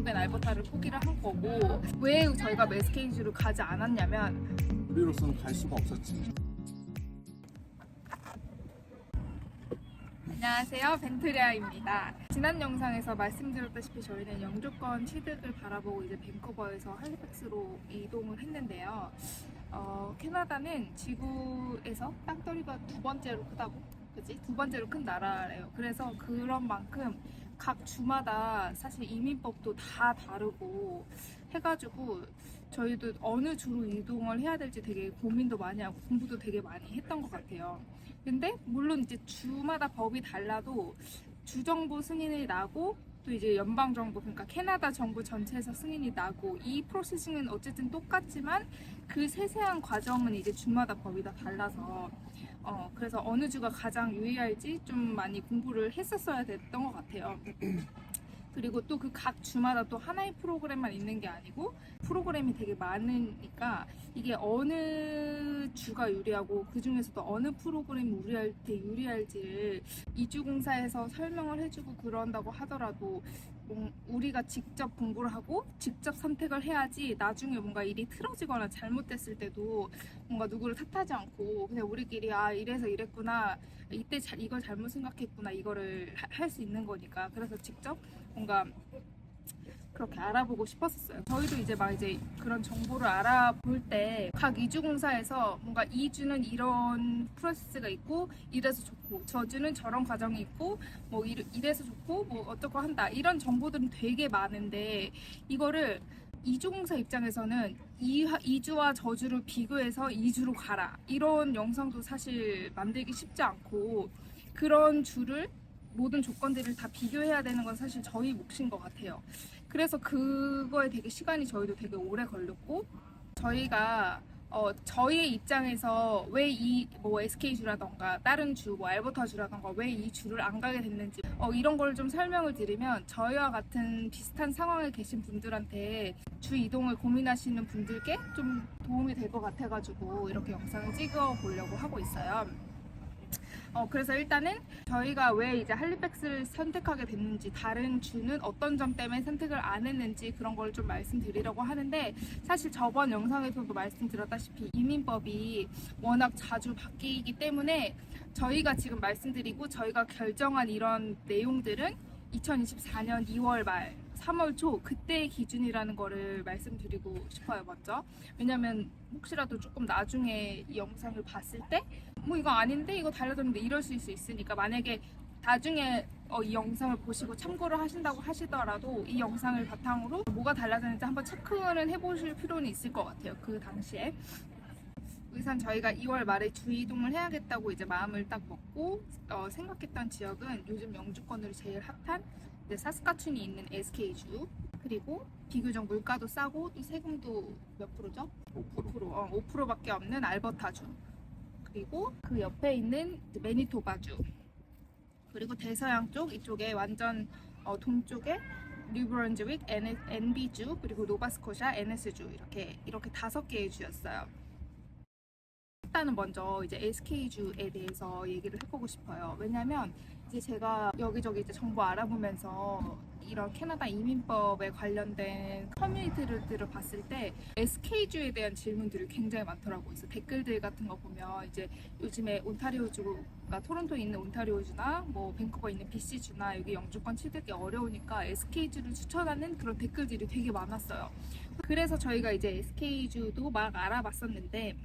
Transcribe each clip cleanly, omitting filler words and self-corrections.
인벤 알버타를 포기를 한 거고, 왜 저희가 SK주를 가지 않았냐면 우리로서는 갈 수가 없었지. 안녕하세요, 벤트리아입니다. 지난 영상에서 말씀드렸다시피 저희는 영주권 취득을 바라보고 이제 밴쿠버에서 할리팩스로 이동을 했는데요. 캐나다는 지구에서 땅덩이가 두 번째로 크다고? 그치? 두 번째로 큰 나라래요. 그래서 그런 만큼 각 주마다 사실 이민법도 다 다르고 해가지고 저희도 어느 주로 이동을 해야 될지 되게 고민도 많이 하고 공부도 되게 많이 했던 것 같아요. 근데 물론 이제 주마다 법이 달라도 주정부 승인이 나고 또 이제 연방정부, 그러니까 캐나다 정부 전체에서 승인이 나고 이 프로세싱은 어쨌든 똑같지만 그 세세한 과정은 이제 주마다 법이 다 달라서 그래서 어느 주가 가장 유의할지 좀 많이 공부를 했었어야 됐던 것 같아요. 그리고 또 그 각 주마다 또 하나의 프로그램만 있는 게 아니고 프로그램이 되게 많으니까 이게 어느 주가 유리하고 그 중에서도 어느 프로그램이 유리할지를 이주공사에서 설명을 해주고 그런다고 하더라도 우리가 직접 공부를 하고 직접 선택을 해야지 나중에 뭔가 일이 틀어지거나 잘못됐을 때도 뭔가 누구를 탓하지 않고 그냥 우리끼리 이래서 이랬구나, 이때 이걸 잘못 생각했구나, 이거를 할 수 있는 거니까. 그래서 직접 뭔가 그렇게 알아보고 싶었었어요. 저희도 이제 그런 정보를 알아볼 때 각 이주공사에서 뭔가 이 주는 이런 프로세스가 있고 이래서 좋고 저 주는 저런 과정이 있고 뭐 이래서 좋고 뭐 어쩌고 한다, 이런 정보들은 되게 많은데 이거를 이주공사 입장에서는 이주와 저주를 비교해서 이주로 가라, 이런 영상도 사실 만들기 쉽지 않고 그런 주를 모든 조건들을 다 비교해야 되는 건 사실 저희 몫인 것 같아요. 그래서 그거에 되게 시간이 저희도 되게 오래 걸렸고, 저희가 저희의 입장에서 왜 뭐 SK주라던가 다른 주, 뭐 알버타주라던가 왜 이 주를 안 가게 됐는지 이런 걸 좀 설명을 드리면 저희와 같은 비슷한 상황에 계신 분들한테 주 이동을 고민하시는 분들께 좀 도움이 될 것 같아가지고 이렇게 영상을 찍어 보려고 하고 있어요. 그래서 일단은 저희가 왜 이제 할리팩스를 선택하게 됐는지, 다른 주는 어떤 점 때문에 선택을 안 했는지 그런 걸 좀 말씀드리려고 하는데, 사실 저번 영상에서도 말씀드렸다시피 이민법이 워낙 자주 바뀌기 때문에 저희가 지금 말씀드리고 저희가 결정한 이런 내용들은 2024년 2월 말 3월 초 그때의 기준이라는 거를 말씀드리고 싶어요, 먼저. 왜냐면 혹시라도 조금 나중에 이 영상을 봤을 때 뭐 이거 아닌데, 이거 달라졌는데, 이럴 수 있으니까 만약에 나중에 이 영상을 보시고 참고를 하신다고 하시더라도 이 영상을 바탕으로 뭐가 달라졌는지 한번 체크는 해보실 필요는 있을 것 같아요, 그 당시에. 우선 저희가 2월 말에 주 이동을 해야겠다고 이제 마음을 딱 먹고 생각했던 지역은 요즘 영주권으로 제일 핫한 이제 사스카춘이 있는 SK주, 그리고 비교적 물가도 싸고 또 세금도 몇 프로죠? 5%. 5%밖에 없는 알버타주, 그리고 그 옆에 있는 매니토바주, 그리고 대서양 쪽 이쪽에 완전 동쪽에 뉴브런즈윅 NB주, 그리고 노바스코샤 NS주, 이렇게 5개의 주였어요. 일단은 먼저 이제 SK주에 대해서 얘기를 해보고 싶어요. 왜냐면 이제 제가 여기저기 이제 정보 알아보면서 이런 캐나다 이민법에 관련된 커뮤니티들을 봤을 때 SK주에 대한 질문들이 굉장히 많더라고요. 그래서 댓글들 같은 거 보면 이제 요즘에 온타리오주가 토론토에 있는 온타리오주나 뭐 밴쿠버에 있는 BC주나 여기 영주권 취득이 어려우니까 SK주를 추천하는 그런 댓글들이 되게 많았어요. 그래서 저희가 이제 SK주도 막 알아봤었는데,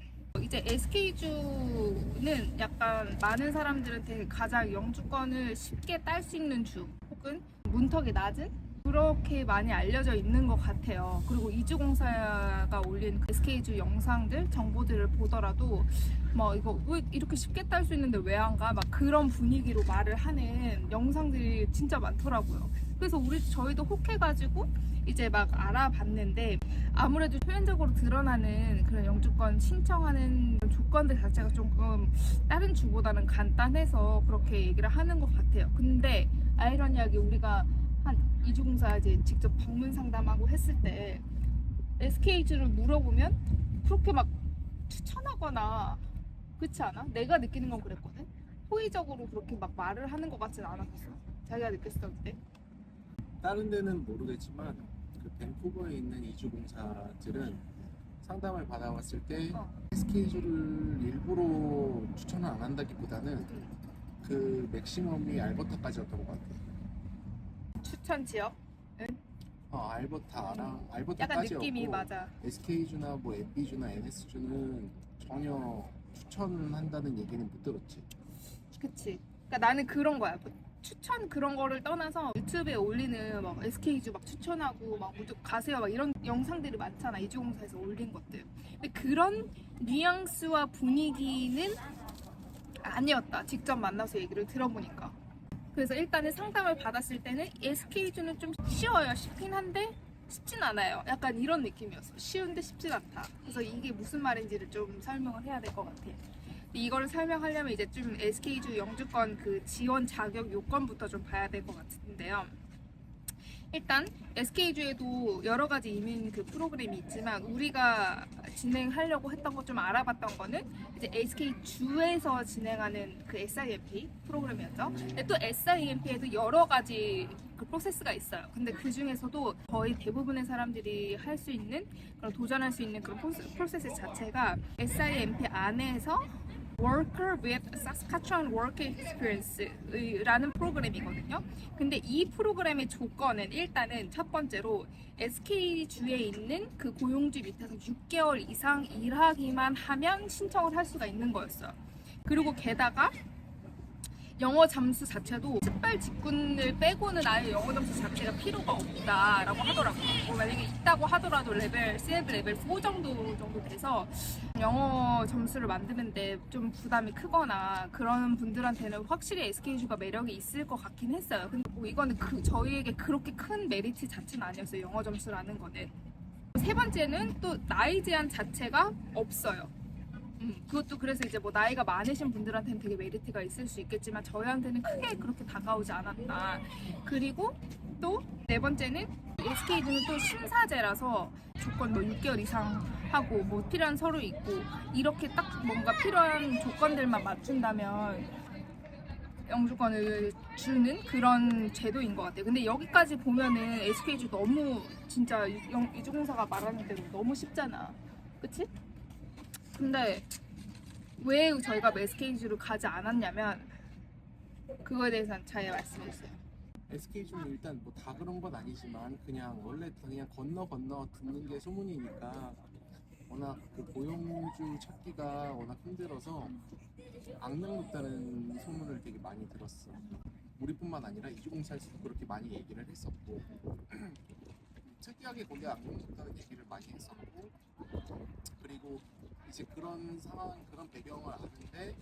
이제 SK주는 약간 많은 사람들한테 가장 영주권을 쉽게 딸 수 있는 주, 혹은 문턱이 낮은, 그렇게 많이 알려져 있는 것 같아요. 그리고 이주공사가 올린 SK주 영상들, 정보들을 보더라도 뭐 이거 왜 이렇게 쉽게 딸 수 있는데 왜 안 가? 막 그런 분위기로 말을 하는 영상들이 진짜 많더라고요. 그래서 저희도 혹해가지고 이제 막 알아봤는데, 아무래도 표면적으로 드러나는 그런 영주권 신청하는 조건들 자체가 조금 다른 주보다는 간단해서 그렇게 얘기를 하는 것 같아요. 근데 아이러니하게 우리가 한 이주공사 이제 직접 방문 상담하고 했을 때 SK주를 물어보면 그렇게 막 추천하거나, 그렇지 않아? 내가 느끼는 건 그랬거든? 호의적으로 그렇게 막 말을 하는 것 같진 않았어. 자기가 느꼈을 때. 다른 데는 모르겠지만 그 밴쿠버에 있는 이주공사들은 상담을 받아왔을 때 어. 스케줄을 일부러 추천을 안 한다기보다는 그 맥시멈이 알버타까지였던 것 같아요. 추천 지역? 약간 알버타까지였고 느낌이 맞아. SK주나 뭐 MB주나 NS주는 전혀 추천한다는 얘기는 못 들었지. 그치. 그러니까 나는 그런 거야. 뭐 추천 그런 거를 떠나서 유튜브에 올리는 막 SK주 막 추천하고 막 무조건 가세요 막 이런 영상들이 많잖아. 이주공사에서 올린 것들. 근데 그런 뉘앙스와 분위기는 아니었다. 직접 만나서 얘기를 들어보니까. 그래서 일단은 상담을 받았을 때는 SK주는 좀 쉬워요. 쉽긴 한데 쉽진 않아요. 약간 이런 느낌이었어. 쉬운데 쉽진 않다. 그래서 이게 무슨 말인지를 좀 설명을 해야 될 것 같아. 이거를 설명하려면 이제 좀 SK주 영주권 그 지원 자격 요건부터 좀 봐야 될 것 같은데요. 일단 SK주에도 여러 가지 이민 그 프로그램이 있지만 우리가 진행하려고 했던 거 좀 알아봤던 거는 이제 SK주에서 진행하는 그 SIMP 프로그램이었죠. 근데 또 SIMP에도 여러 가지 그 프로세스가 있어요. 근데 그 중에서도 거의 대부분의 사람들이 할 수 있는 그런 도전할 수 있는 그런 프로세스 자체가 SIMP 안에서 Worker with Saskatchewan Work Experience라는 프로그램이거든요. 근데 이 프로그램의 조건은 일단은 첫 번째로 SK주에 있는 그 고용주 밑에서 6개월 이상 일하기만 하면 신청을 할 수가 있는 거였어요. 그리고 게다가 영어 점수 자체도 특별 직군을 빼고는 아예 영어 점수 자체가 필요가 없다라고 하더라고요. 뭐 만약에 있다고 하더라도 레벨, CF 레벨 4 정도 돼서 영어 점수를 만드는데 좀 부담이 크거나 그런 분들한테는 확실히 SK주가 매력이 있을 것 같긴 했어요. 근데 뭐 이거는 저희에게 그렇게 큰 메리트 자체는 아니었어요. 영어 점수라는 거는. 세 번째는 또 나이 제한 자체가 없어요. 그것도 그래서 이제 뭐 나이가 많으신 분들한테는 되게 메리트가 있을 수 있겠지만 저희한테는 크게 그렇게 다가오지 않았다. 그리고 또 네 번째는 SK주는 또 심사제라서 조건 뭐 6개월 이상 하고 뭐 필요한 서류 있고 이렇게 딱 뭔가 필요한 조건들만 맞춘다면 영주권을 주는 그런 제도인 것 같아요. 근데 여기까지 보면은 SK주 너무 진짜 이주공사가 말하는 대로 너무 쉽잖아. 그치? 근데 왜 저희가 SK주를 가지 않았냐면 그거에 대해서는 잘 말씀해주세요. SK주는 일단 뭐 다 그런 건 아니지만 그냥 원래 그냥 건너 듣는 게 소문이니까 워낙 그 고용주 찾기가 워낙 힘들어서 악명 높다는 소문을 되게 많이 들었어. 우리뿐만 아니라 이주공사에서도 그렇게 많이 얘기를 했었고 특이하게 거기 악명 높다는 얘기를 많이 했었고 그리고 이제 그런 상황, 그런 배경을 아는데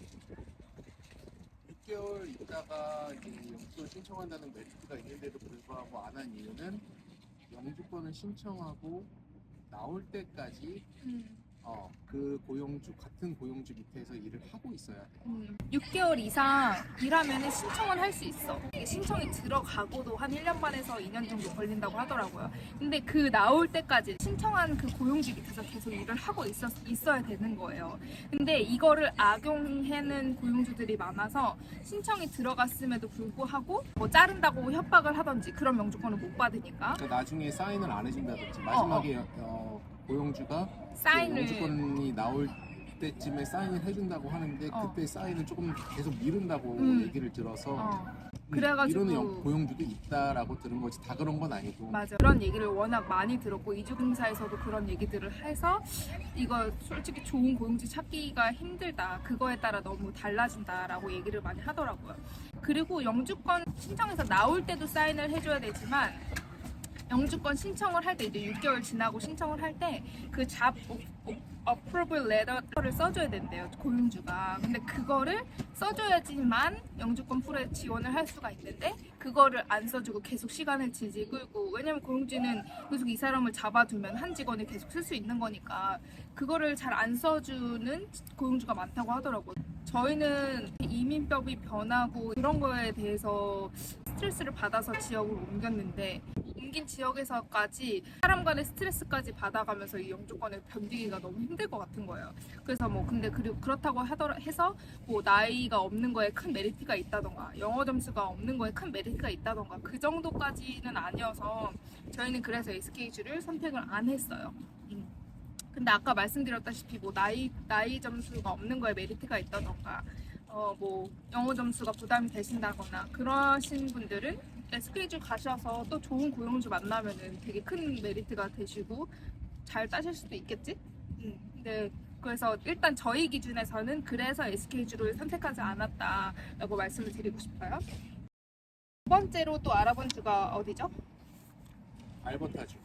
6개월 있다가 이제 영주권 신청한다는 메리트가 있는데도 불구하고 안 한 이유는 영주권을 신청하고 나올 때까지 그 같은 고용주 밑에서 일을 하고 있어야 돼. 6개월 이상 일하면 신청을 할 수 있어. 신청이 들어가고도 한 1년 반에서 2년 정도 걸린다고 하더라고요. 근데 그 나올 때까지 신청한 그 고용주 밑에서 계속 일을 하고 있어야 되는 거예요. 근데 이거를 악용하는 고용주들이 많아서 신청이 들어갔음에도 불구하고 뭐 자른다고 협박을 하던지 그런 영주권을 못 받으니까 그러니까 나중에 사인을 안 해준다든지 마지막에 고용주가 사인을 영주권이 나올 때쯤에 사인을 해준다고 하는데 그때 사인을 조금 계속 미룬다고 얘기를 들어서 그래가지고 이런 고용주도 있다라고 들은 거지 다 그런 건 아니고. 맞아. 그런 얘기를 워낙 많이 들었고 이주공사에서도 그런 얘기들을 해서 이거 솔직히 좋은 고용주 찾기가 힘들다. 그거에 따라 너무 달라진다라고 얘기를 많이 하더라고요. 그리고 영주권 신청해서 나올 때도 사인을 해줘야 되지만 영주권 신청을 할 때 이제 6개월 지나고 신청을 할 때 그 잡 approval letter를 써줘야 된대요 고용주가. 근데 그거를 써줘야지만 영주권 풀에 지원을 할 수가 있는데 그거를 안 써주고 계속 시간을 질질 끌고 왜냐면 고용주는 계속 이 사람을 잡아두면 한 직원을 계속 쓸 수 있는 거니까 그거를 잘 안 써주는 고용주가 많다고 하더라고요. 저희는 이민법이 변하고 그런 거에 대해서 스트레스를 받아서 지역으로 옮겼는데 옮긴 지역에서까지 사람 간의 스트레스까지 받아가면서 이 영주권을 견디기가 너무 힘들 것 같은 거예요. 그래서 뭐 근데 그리고 그렇다고 해서 뭐 나이가 없는 거에 큰 메리트가 있다던가 영어 점수가 없는 거에 큰 메리트가 있다던가 그 정도까지는 아니어서 저희는 그래서 SK주를 선택을 안 했어요. 근데 아까 말씀드렸다시피 뭐 나이 점수가 없는 거에 메리트가 있다던가 뭐 영어 점수가 부담이 되신다거나 그러신 분들은 SK주 가셔서 또 좋은 고용주 만나면은 되게 큰 메리트가 되시고 잘 따실 수도 있겠지? 근데 그래서 일단 저희 기준에서는 그래서 SK주를 선택하지 않았다라고 말씀을 드리고 싶어요. 두 번째로 또 알아본 주가 어디죠? 알버타주.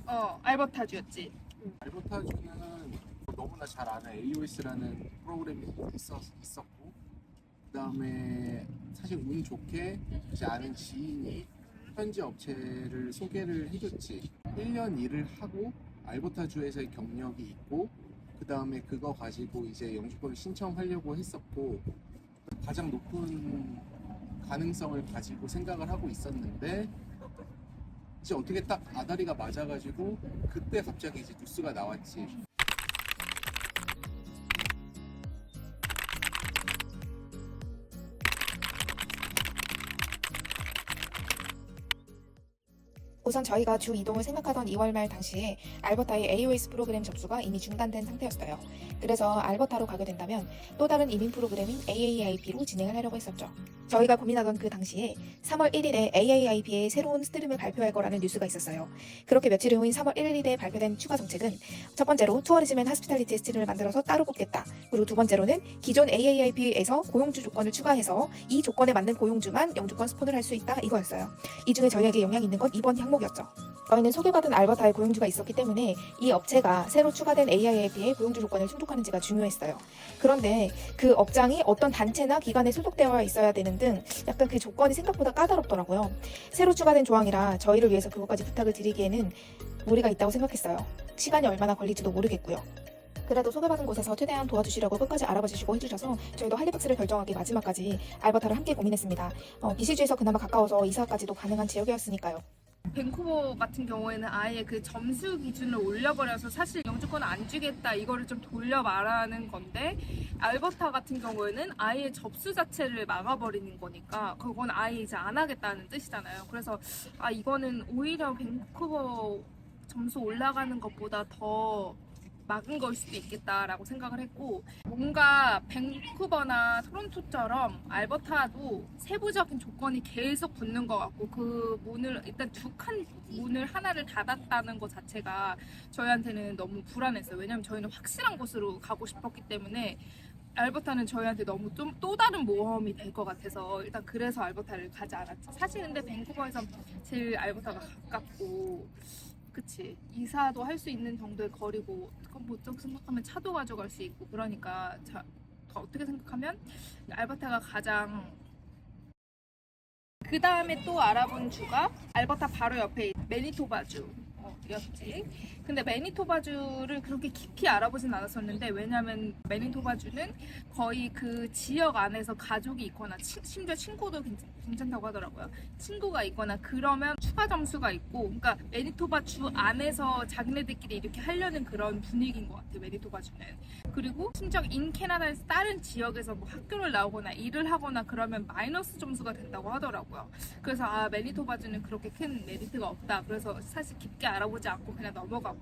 알버타주였지. 알버타주는 너무나 잘 아는 AOS라는 프로그램이 있었고, 그 다음에 사실 운 좋게 이제 아는 지인이 현지 업체를 소개를 해줬지. 1년 일을 하고 알버타주에서의 경력이 있고, 그 다음에 그거 가지고 이제 영주권을 신청하려고 했었고, 가장 높은 가능성을 가지고 생각을 하고 있었는데, 이제 어떻게 딱 아다리가 맞아가지고 그때 갑자기 이제 뉴스가 나왔지. 우선 저희가 주 이동을 생각하던 2월 말 당시에 알버타의 AOS 프로그램 접수가 이미 중단된 상태였어요. 그래서 알버타로 가게 된다면 또 다른 이민 프로그램인 AAIP로 진행을 하려고 했었죠. 저희가 고민하던 그 당시에 3월 1일에 AAIP의 새로운 스트림을 발표할 거라는 뉴스가 있었어요. 그렇게 며칠 후인 3월 1일에 발표된 추가 정책은 첫 번째로 투어리즘 앤 하스피탈리티 스트림을 만들어서 따로 뽑겠다. 그리고 두 번째로는 기존 AAIP에서 고용주 조건을 추가해서 이 조건에 맞는 고용주만 영주권 스폰을 할 수 있다 이거였어요. 이 중에 저희에게 영향이 있는 건 이번 항목이었죠. 저희는 소개받은 알버타의 고용주가 있었기 때문에 이 업체가 새로 추가된 AIIP의 고용주 조건을 충족하는지가 중요했어요. 그런데 그 업장이 어떤 단체나 기관에 소속되어 있어야 되는 등 약간 그 조건이 생각보다 까다롭더라고요. 새로 추가된 조항이라 저희를 위해서 그것까지 부탁을 드리기에는 무리가 있다고 생각했어요. 시간이 얼마나 걸릴지도 모르겠고요. 그래도 소개받은 곳에서 최대한 도와주시려고 끝까지 알아봐 주시고 해주셔서 저희도 할리박스를 결정하기 마지막까지 알버타를 함께 고민했습니다. BC주에서 그나마 가까워서 이사까지도 가능한 지역이었으니까요. 밴쿠버 같은 경우에는 아예 그 점수 기준을 올려버려서 사실 영주권을 안 주겠다 이거를 좀 돌려 말하는 건데, 알버타 같은 경우에는 아예 접수 자체를 막아버리는 거니까 그건 아예 이제 안 하겠다는 뜻이잖아요. 그래서 이거는 오히려 밴쿠버 점수 올라가는 것보다 더 막은 걸 수도 있겠다라고 생각을 했고, 뭔가 밴쿠버나 토론토처럼 알버타도 세부적인 조건이 계속 붙는 것 같고, 그 문을 일단 두 칸 문을 하나를 닫았다는 것 자체가 저희한테는 너무 불안했어요. 왜냐면 저희는 확실한 곳으로 가고 싶었기 때문에 알버타는 저희한테 너무 좀 또 다른 모험이 될 것 같아서 일단 그래서 알버타를 가지 않았죠. 사실 근데 밴쿠버에서 제일 알버타가 가깝고, 그치, 이사도 할 수 있는 정도의 거리고, 뭐좀 생각하면 차도 가져갈 수 있고, 그러니까 더 어떻게 생각하면 알버타가 가장. 그 다음에 또 알아본 주가 알버타 바로 옆에 매니토바주 였지. 근데 매니토바주를 그렇게 깊이 알아보진 않았었는데, 왜냐면 매니토바주는 거의 그 지역 안에서 가족이 있거나 심지어 친구도 괜찮다고 하더라고요. 친구가 있거나 그러면 추가 점수가 있고, 그러니까 매니토바주 안에서 자기네들끼리 이렇게 하려는 그런 분위기인 것 같아요, 매니토바주는. 그리고 심지어 인 캐나다에서 다른 지역에서 뭐 학교를 나오거나 일을 하거나 그러면 마이너스 점수가 된다고 하더라고요. 그래서 매니토바주는 그렇게 큰 메리트가 없다. 그래서 사실 깊게 알아보지 않고 그냥 넘어갔고,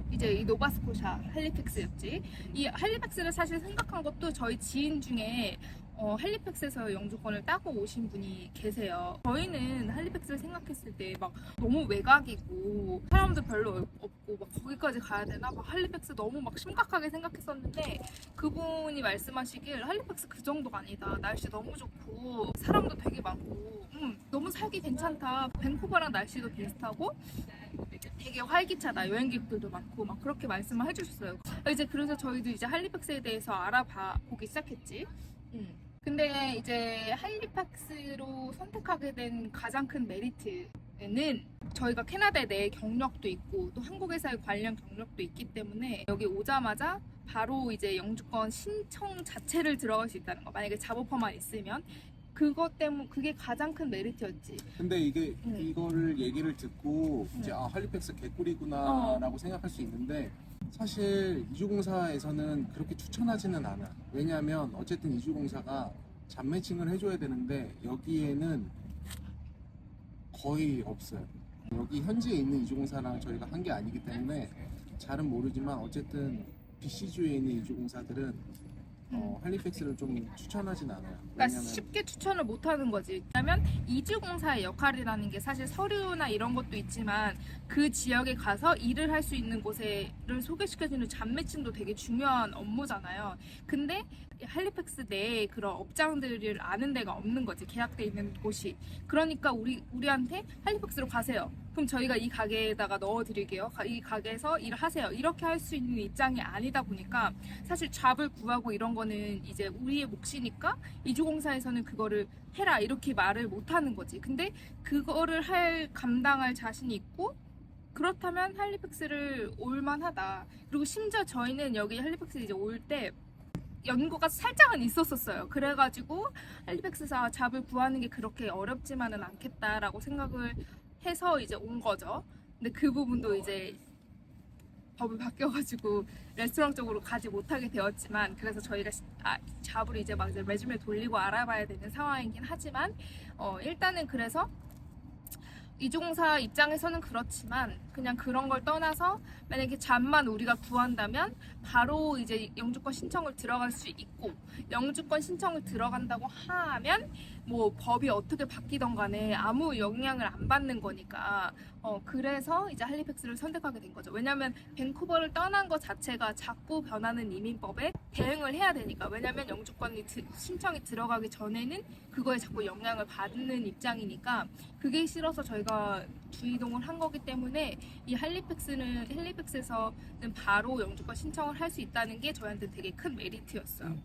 이제 이 노바스코샤 할리팩스였지. 이 할리팩스를 사실 생각한 것도 저희 지인 중에 할리팩스에서 영주권을 따고 오신 분이 계세요. 저희는 할리팩스를 생각했을 때 막 너무 외곽이고 사람도 별로 없고 막 거기까지 가야 되나? 막 할리팩스 너무 막 심각하게 생각했었는데, 그분이 말씀하시길 할리팩스 그 정도가 아니다. 날씨 너무 좋고 사람도 되게 많고 너무 살기 괜찮다. 밴쿠버랑 날씨도 비슷하고 되게 활기차다. 여행객들도 많고 막 그렇게 말씀을 해주셨어요. 이제 그래서 저희도 이제 할리팩스에 대해서 알아봐 보기 시작했지. 근데 이제 할리팩스로 선택하게 된 가장 큰 메리트는 저희가 캐나다 내 경력도 있고 또 한국에서의 관련 경력도 있기 때문에 여기 오자마자 바로 이제 영주권 신청 자체를 들어갈 수 있다는 거. 만약에 잡오퍼만 있으면 그것 때문에 그게 가장 큰 메리트였지. 근데 이게 응. 이거를 얘기를 듣고 이제 응. 아 할리팩스 개꿀이구나라고 어. 생각할 수 있는데 사실 이주공사에서는 그렇게 추천하지는 않아. 왜냐하면 어쨌든 이주공사가 잡 매칭을 해줘야 되는데 여기에는 거의 없어요. 여기 현지에 있는 이주공사랑 저희가 한 게 아니기 때문에 잘은 모르지만 어쨌든 BC주에 있는 이주공사들은 할리팩스를 좀 추천하진 않아요. 그러니까 왜냐면 쉽게 추천을 못 하는 거지. 왜냐면 이주공사의 역할이라는 게 사실 서류나 이런 것도 있지만 그 지역에 가서 일을 할 수 있는 곳에를 소개시켜주는 잡 매칭도 되게 중요한 업무잖아요. 근데 할리팩스 내에 그런 업장들을 아는 데가 없는 거지. 계약돼 있는 곳이. 그러니까 우리한테 할리팩스로 가세요. 그럼 저희가 이 가게에다가 넣어드릴게요. 이 가게에서 일을 하세요. 이렇게 할 수 있는 입장이 아니다 보니까 사실 잡을 구하고 이런 거는 이제 우리의 몫이니까 이주공사에서는 그거를 해라 이렇게 말을 못 하는 거지. 근데 그거를 감당할 자신이 있고 그렇다면 할리팩스를 올만하다. 그리고 심지어 저희는 여기 할리팩스 이제 올 때 연고가 살짝은 있었었어요. 그래가지고 할리팩스에서 잡을 구하는 게 그렇게 어렵지만은 않겠다라고 생각을 해서 이제 온 거죠. 근데 그 부분도 이제 법이 바뀌어가지고 레스토랑 쪽으로 가지 못하게 되었지만 그래서 저희가 잡을 이제 막 이제 레주메 돌리고 알아봐야 되는 상황이긴 하지만 일단은 그래서 이주공사 입장에서는 그렇지만 그냥 그런 걸 떠나서 만약에 잡만 우리가 구한다면 바로 이제 영주권 신청을 들어갈 수 있고 영주권 신청을 들어간다고 하면 뭐 법이 어떻게 바뀌던 간에 아무 영향을 안 받는 거니까 그래서 이제 할리팩스를 선택하게 된 거죠. 왜냐면 밴쿠버를 떠난 것 자체가 자꾸 변하는 이민법에 대응을 해야 되니까. 왜냐면 영주권이 신청이 들어가기 전에는 그거에 자꾸 영향을 받는 입장이니까 그게 싫어서 저희가 주이동을 한 거기 때문에 이 할리팩스에서는 바로 영주권 신청을 할 수 있다는 게 저희한테 되게 큰 메리트였어요.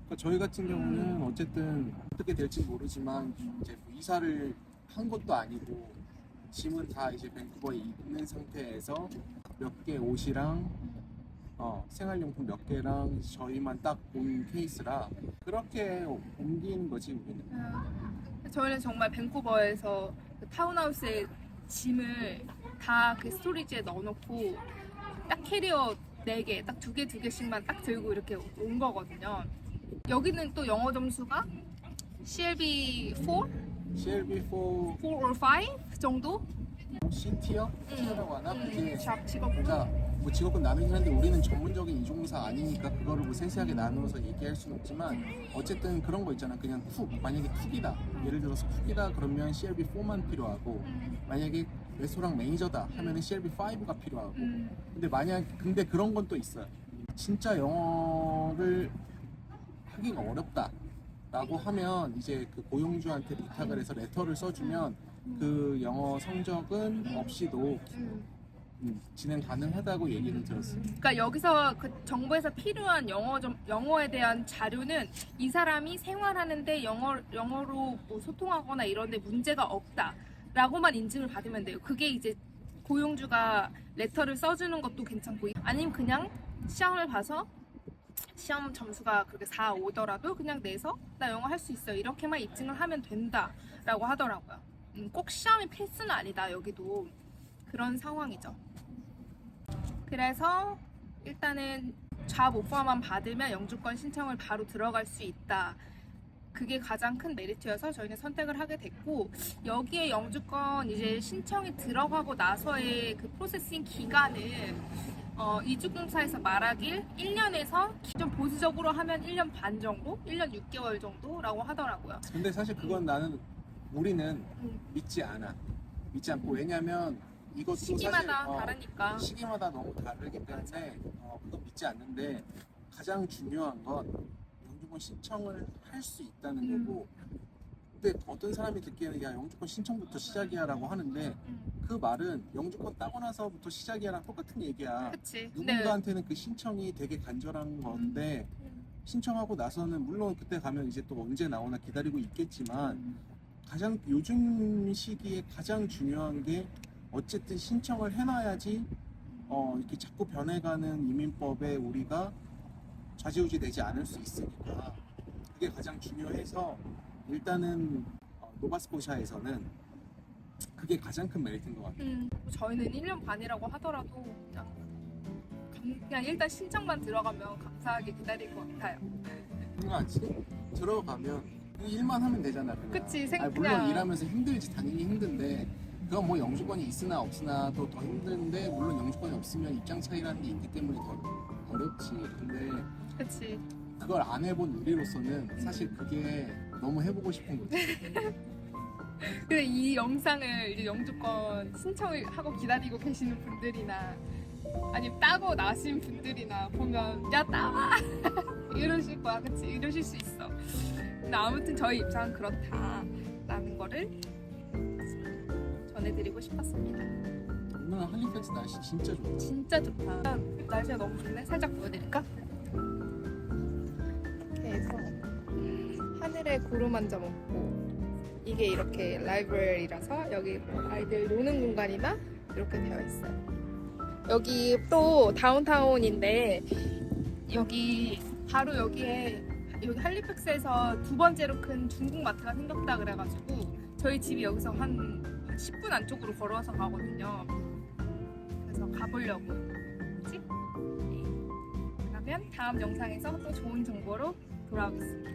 그러니까 저희 같은 경우는 어쨌든 어떻게 될지 모르지만 이제 뭐 이사를 한 것도 아니고 짐은 다 이제 밴쿠버에 있는 상태에서 몇 개 옷이랑 생활용품 몇 개랑 저희만 딱 온 케이스라 그렇게 옮긴 거지 우리는. 저희는 정말 밴쿠버에서 그 타운하우스에 짐을 다 그 스토리지에 넣어놓고 딱 캐리어 4개, 딱 2개씩만 딱 들고 이렇게 온 거거든요. 여기는 또 영어 점수가 CLB4? CLB4 4 or 5 정도? C티어? T라고 하나? 그게 직업군. 그러니까 뭐 직업군 나누긴 한데 우리는 전문적인 이종사 아니니까 그거를 뭐 세세하게 나누어서 얘기할 수는 없지만 어쨌든 그런 거 있잖아. 그냥 만약에 쿡이다 예를 들어서 쿡이다 그러면 CLB4만 필요하고 만약에 레스토랑 매니저다 하면은 CLB5가 필요하고 근데 그런 건 또 있어요. 진짜 영어를 하기가 어렵다 라고 하면 이제 그 고용주한테 부탁을 해서 레터를 써주면 그 영어 성적은 없이도 진행 가능하다고 얘기를 들었어요. 그러니까 여기서 그 정부에서 필요한 영어에 대한 자료는 이 사람이 생활하는데 영어로 뭐 소통하거나 이런데 문제가 없다라고만 인증을 받으면 돼요. 그게 이제 고용주가 레터를 써주는 것도 괜찮고 아니면 그냥 시험을 봐서 시험 점수가 그렇게 4, 5더라도 그냥 내서 나 영어 할 수 있어 이렇게만 입증을 하면 된다라고 하더라고요. 꼭 시험이 필수는 아니다. 여기도 그런 상황이죠. 그래서 일단은 잡 오퍼만 받으면 영주권 신청을 바로 들어갈 수 있다. 그게 가장 큰 메리트여서 저희는 선택을 하게 됐고 여기에 영주권 이제 신청이 들어가고 나서의 그 프로세싱 기간은 이주공사에서 말하길 1년에서 좀 보수적으로 하면 1년 반 정도? 1년 6개월 정도라고 하더라고요. 근데 사실 그건 우리는 믿지 않고 왜냐면 이것도 시기마다 사실, 다르니까. 시기마다 너무 다르기 때문에 그거 믿지 않는데 가장 중요한 건 영주권 신청을 할 수 있다는 거고 근데 어떤 사람이 듣기에는 야 영주권 신청부터 시작이야 라고 하는데 그 말은 영주권 따고 나서부터 시작이야랑 똑같은 얘기야. 그치. 누군가한테는 그 신청이 되게 간절한 건데 신청하고 나서는 물론 그때 가면 이제 또 언제 나오나 기다리고 있겠지만 가장 요즘 시기에 가장 중요한 게 어쨌든 신청을 해놔야지 이렇게 자꾸 변해가는 이민법에 우리가 좌지우지 되지 않을 수 있으니까 그게 가장 중요해서 일단은 노바스코샤에서는 그게 가장 큰 메리트인 것 같아요. 저희는 1년 반이라고 하더라도 그냥 일단 신청만 들어가면 감사하게 기다릴 것 같아요. 그러니까 지금 들어가면 일만 하면 되잖아. 그냥. 그치, 물론 그냥 일하면서 힘들지, 당연히 힘든데 그건 뭐 영주권이 있으나 없으나 또 더 힘든데, 물론 영주권이 없으면 입장 차이라는 게 있기 때문에 더 어렵지. 근데 그치. 그걸 안 해본 우리로서는 사실 그게 너무 해보고 싶은 거지. 근데 이 영상을 이제 영주권 신청을 하고 기다리고 계시는 분들이나 아니면 따고 나신 분들이나 보면 야 따와 이러실 거야. 그치? 이러실 수 있어. 근데 아무튼 저희 입장은 그렇다라는 거를 전해드리고 싶었습니다. 오늘 할리팩스 날씨 진짜 좋다. 진짜 좋다. 날씨가 너무 좋네. 살짝 보여드릴까? 이렇게 해서 하늘에 구름 한 점 없고, 이게 이렇게 라이브러리라서 여기 뭐 아이들 노는 공간이나 이렇게 되어 있어요. 여기 또 다운타운인데 여기 바로 여기에 여기 할리팩스에서 두 번째로 큰 중국 마트가 생겼다 그래가지고 저희 집이 여기서 한 10분 안쪽으로 걸어서 가거든요. 그래서 가보려고. 그치? 네. 그러면 다음 영상에서 또 좋은 정보로 돌아오겠습니다.